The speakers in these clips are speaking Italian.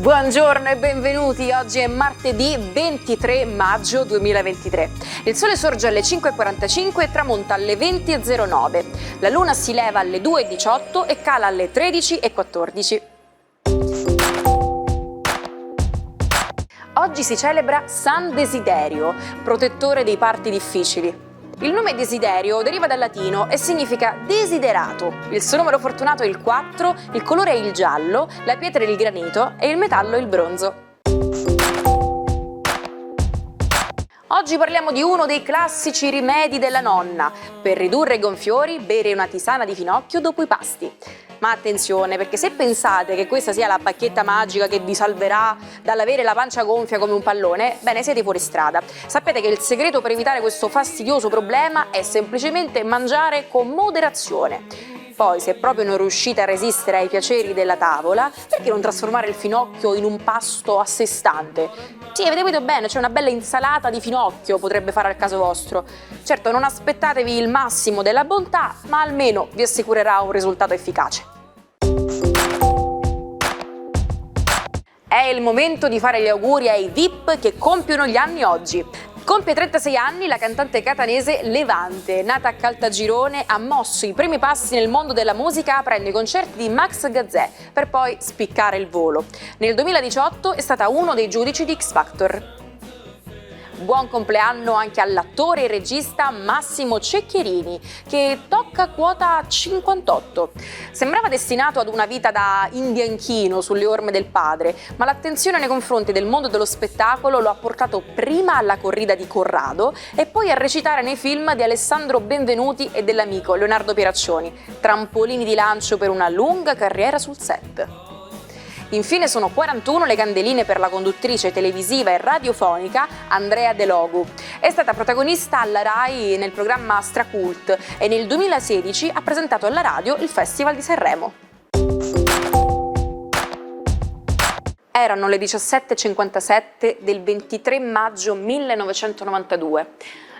Buongiorno e benvenuti, oggi è martedì 23 maggio 2023. Il sole sorge alle 5.45 e tramonta alle 20.09. La luna si leva alle 2.18 e cala alle 13.14. Oggi si celebra San Desiderio, protettore dei parti difficili. Il nome Desiderio deriva dal latino e significa desiderato. Il suo numero fortunato è il 4, il colore è il giallo, la pietra è il granito e il metallo è il bronzo. Oggi parliamo di uno dei classici rimedi della nonna. Per ridurre i gonfiori, bere una tisana di finocchio dopo i pasti. Ma attenzione, perché se pensate che questa sia la bacchetta magica che vi salverà dall'avere la pancia gonfia come un pallone, bene, siete fuori strada. Sapete che il segreto per evitare questo fastidioso problema è semplicemente mangiare con moderazione. Poi, se proprio non riuscite a resistere ai piaceri della tavola, perché non trasformare il finocchio in un pasto a sé stante? Sì, avete capito bene, c'è una bella insalata di finocchio, potrebbe fare al caso vostro. Certo, non aspettatevi il massimo della bontà, ma almeno vi assicurerà un risultato efficace. È il momento di fare gli auguri ai VIP che compiono gli anni oggi. Compie 36 anni la cantante catanese Levante, nata a Caltagirone, ha mosso i primi passi nel mondo della musica aprendo i concerti di Max Gazzè per poi spiccare il volo. Nel 2018 è stata uno dei giudici di X Factor. Buon compleanno anche all'attore e regista Massimo Ceccherini, che tocca quota 58. Sembrava destinato ad una vita da indianchino sulle orme del padre, ma l'attenzione nei confronti del mondo dello spettacolo lo ha portato prima alla corrida di Corrado e poi a recitare nei film di Alessandro Benvenuti e dell'amico Leonardo Pieraccioni, trampolini di lancio per una lunga carriera sul set. Infine sono 41 le candeline per la conduttrice televisiva e radiofonica Andrea De Logu. È stata protagonista alla Rai nel programma Stracult e nel 2016 ha presentato alla radio il Festival di Sanremo. Erano le 17.57 del 23 maggio 1992.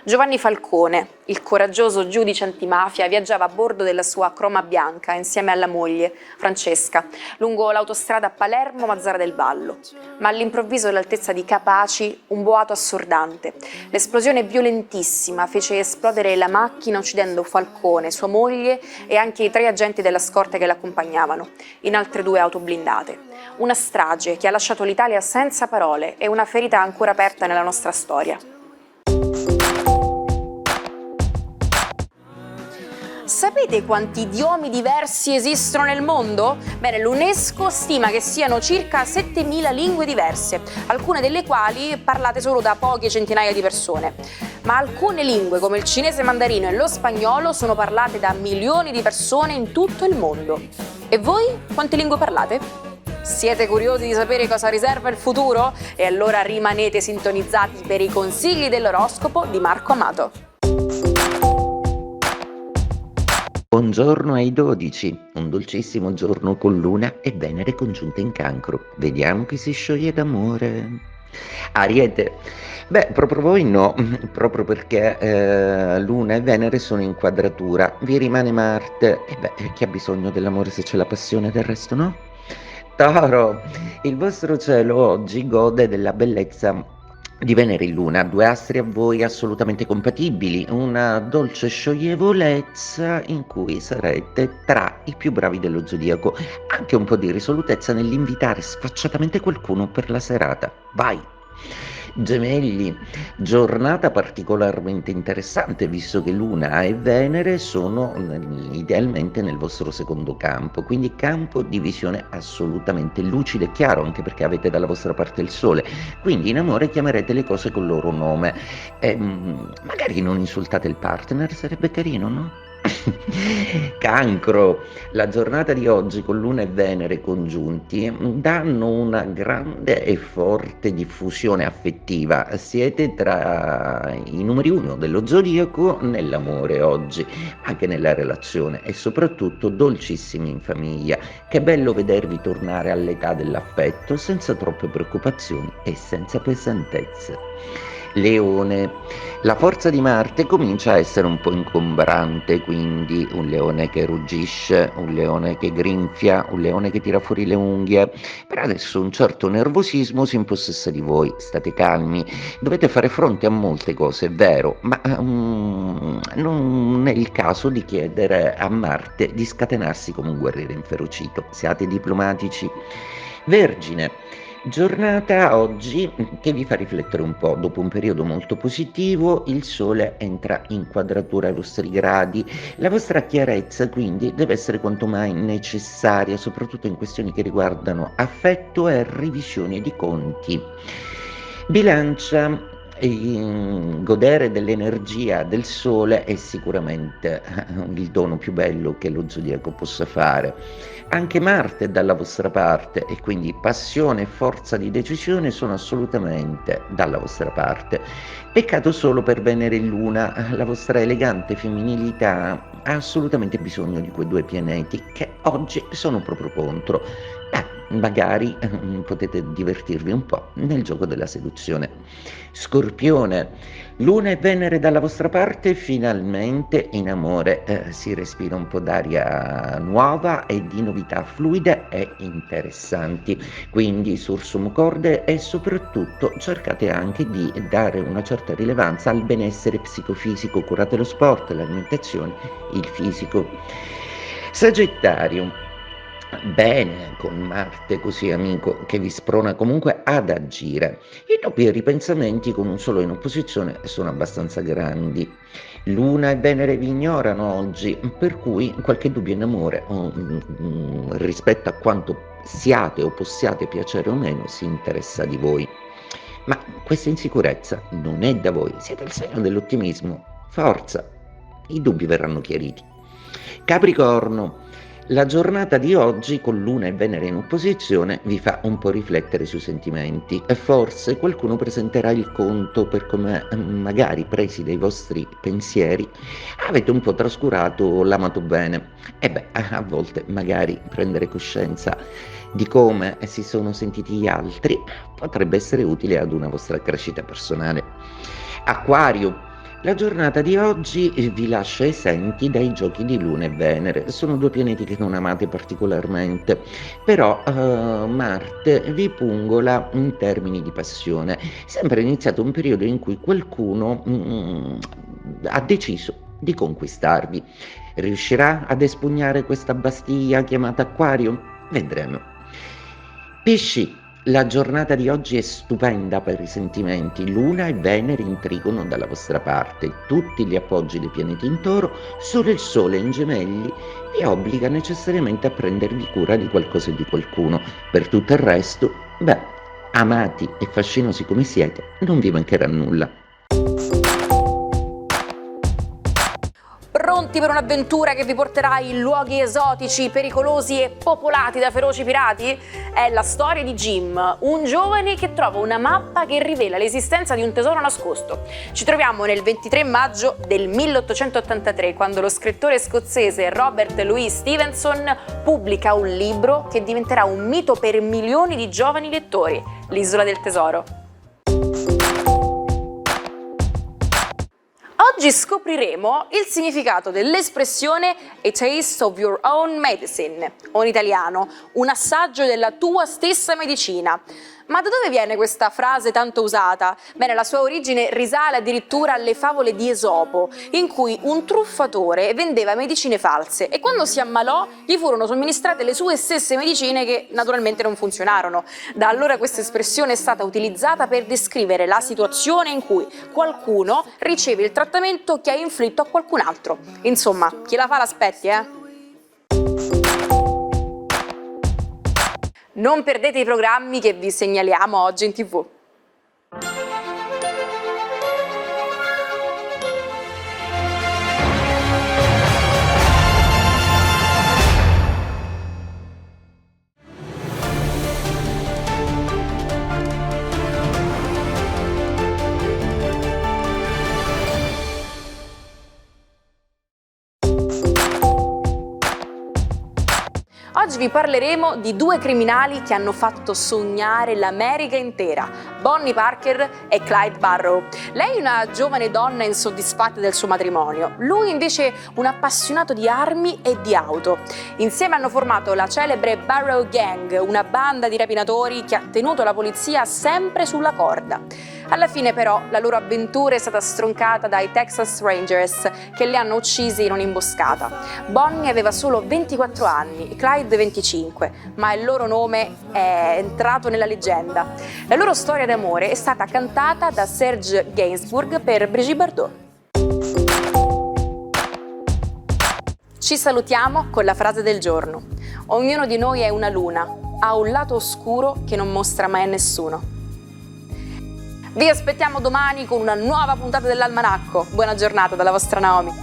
Giovanni Falcone, il coraggioso giudice antimafia, viaggiava a bordo della sua Croma bianca insieme alla moglie, Francesca, lungo l'autostrada Palermo-Mazzara del Vallo. Ma all'improvviso, all'altezza di Capaci, un boato assordante. L'esplosione violentissima fece esplodere la macchina uccidendo Falcone, sua moglie e anche i 3 agenti della scorta che l'accompagnavano, in altre 2 auto blindate. Una strage che ha lasciato l'Italia senza parole e una ferita ancora aperta nella nostra storia. Sapete quanti idiomi diversi esistono nel mondo? Bene, l'UNESCO stima che siano circa 7.000 lingue diverse, alcune delle quali parlate solo da poche centinaia di persone. Ma alcune lingue, come il cinese mandarino e lo spagnolo, sono parlate da milioni di persone in tutto il mondo. E voi quante lingue parlate? Siete curiosi di sapere cosa riserva il futuro? E allora rimanete sintonizzati per i consigli dell'oroscopo di Marco Amato. Buongiorno ai 12, un dolcissimo giorno con Luna e Venere congiunte in Cancro. Vediamo chi si scioglie d'amore. Ariete, proprio voi no, proprio perché Luna e Venere sono in quadratura. Vi rimane Marte, chi ha bisogno dell'amore se c'è la passione, del resto no? Toro, il vostro cielo oggi gode della bellezza di Venere in Luna, 2 astri a voi assolutamente compatibili, una dolce scioglievolezza in cui sarete tra i più bravi dello zodiaco, anche un po' di risolutezza nell'invitare sfacciatamente qualcuno per la serata. Vai! Gemelli, giornata particolarmente interessante visto che Luna e Venere sono idealmente nel vostro secondo campo, quindi campo di visione assolutamente lucido e chiaro, anche perché avete dalla vostra parte il Sole, quindi in amore chiamerete le cose col loro nome. Magari non insultate il partner, sarebbe carino, no? Cancro, la giornata di oggi con Luna e Venere congiunti danno una grande e forte diffusione affettiva. Siete tra i numeri 1 dello zodiaco nell'amore oggi, anche nella relazione, e soprattutto dolcissimi in famiglia. Che bello vedervi tornare all'età dell'affetto senza troppe preoccupazioni e senza pesantezze. Leone. La forza di Marte comincia a essere un po' ingombrante, quindi un leone che ruggisce, un leone che grinfia, un leone che tira fuori le unghie. Per adesso un certo nervosismo si impossessa di voi, state calmi, dovete fare fronte a molte cose, è vero, ma non è il caso di chiedere a Marte di scatenarsi come un guerriero inferocito. Siate diplomatici. Vergine. Giornata oggi che vi fa riflettere un po'. Dopo un periodo molto positivo, il Sole entra in quadratura ai vostri gradi. La vostra chiarezza quindi deve essere quanto mai necessaria, soprattutto in questioni che riguardano affetto e revisione di conti. Bilancia. Godere dell'energia del Sole è sicuramente il dono più bello che lo zodiaco possa fare. Anche Marte è dalla vostra parte e quindi passione e forza di decisione sono assolutamente dalla vostra parte. Peccato solo per Venere e Luna, la vostra elegante femminilità ha assolutamente bisogno di quei due pianeti che oggi sono proprio contro. Magari potete divertirvi un po' nel gioco della seduzione. Scorpione. Luna e Venere dalla vostra parte, finalmente in amore si respira un po' d'aria nuova e di novità fluide e interessanti. Quindi sursum corde e soprattutto cercate anche di dare una certa rilevanza al benessere psicofisico, curate lo sport, l'alimentazione, il fisico. Sagittario. Bene, con Marte così amico, che vi sprona comunque ad agire. I doppi ripensamenti con un solo in opposizione sono abbastanza grandi. Luna e Venere vi ignorano oggi, per cui qualche dubbio in amore rispetto a quanto siate o possiate piacere o meno si interessa di voi. Ma questa insicurezza non è da voi, siete il segno dell'ottimismo. Forza, i dubbi verranno chiariti. Capricorno. La giornata di oggi, con Luna e Venere in opposizione, vi fa un po' riflettere sui sentimenti e forse qualcuno presenterà il conto per come, magari presi dai vostri pensieri, avete un po' trascurato l'amato bene. E beh, a volte magari prendere coscienza di come si sono sentiti gli altri potrebbe essere utile ad una vostra crescita personale. Acquario. La giornata di oggi vi lascia esenti dai giochi di Luna e Venere. Sono due pianeti che non amate particolarmente, però Marte vi pungola in termini di passione. Sembra iniziato un periodo in cui qualcuno ha deciso di conquistarvi. Riuscirà ad espugnare questa bastiglia chiamata Acquario? Vedremo. Pesci. La giornata di oggi è stupenda per i sentimenti. Luna e Venere intrigono dalla vostra parte. Tutti gli appoggi dei pianeti in Toro, solo il Sole in Gemelli vi obbliga necessariamente a prendervi cura di qualcosa e di qualcuno. Per tutto il resto, amati e fascinosi come siete, non vi mancherà nulla. Pronti per un'avventura che vi porterà in luoghi esotici, pericolosi e popolati da feroci pirati? È la storia di Jim, un giovane che trova una mappa che rivela l'esistenza di un tesoro nascosto. Ci troviamo nel 23 maggio del 1883, quando lo scrittore scozzese Robert Louis Stevenson pubblica un libro che diventerà un mito per milioni di giovani lettori, L'Isola del Tesoro. Oggi scopriremo il significato dell'espressione A taste of your own medicine, o in italiano, un assaggio della tua stessa medicina. Ma da dove viene questa frase tanto usata? Bene, la sua origine risale addirittura alle favole di Esopo, in cui un truffatore vendeva medicine false e quando si ammalò gli furono somministrate le sue stesse medicine che naturalmente non funzionarono. Da allora questa espressione è stata utilizzata per descrivere la situazione in cui qualcuno riceve il trattamento che ha inflitto a qualcun altro. Insomma, chi la fa l'aspetti, Non perdete i programmi che vi segnaliamo oggi in TV. Oggi vi parleremo di due criminali che hanno fatto sognare l'America intera, Bonnie Parker e Clyde Barrow. Lei una giovane donna insoddisfatta del suo matrimonio, lui invece un appassionato di armi e di auto. Insieme hanno formato la celebre Barrow Gang, una banda di rapinatori che ha tenuto la polizia sempre sulla corda. Alla fine però la loro avventura è stata stroncata dai Texas Rangers che li hanno uccisi in un'imboscata. Bonnie aveva solo 24 anni e Clyde 25, ma il loro nome è entrato nella leggenda. La loro storia d'amore è stata cantata da Serge Gainsbourg per Brigitte Bardot. Ci salutiamo con la frase del giorno. Ognuno di noi è una luna, ha un lato oscuro che non mostra mai a nessuno. Vi aspettiamo domani con una nuova puntata dell'Almanacco. Buona giornata dalla vostra Naomi.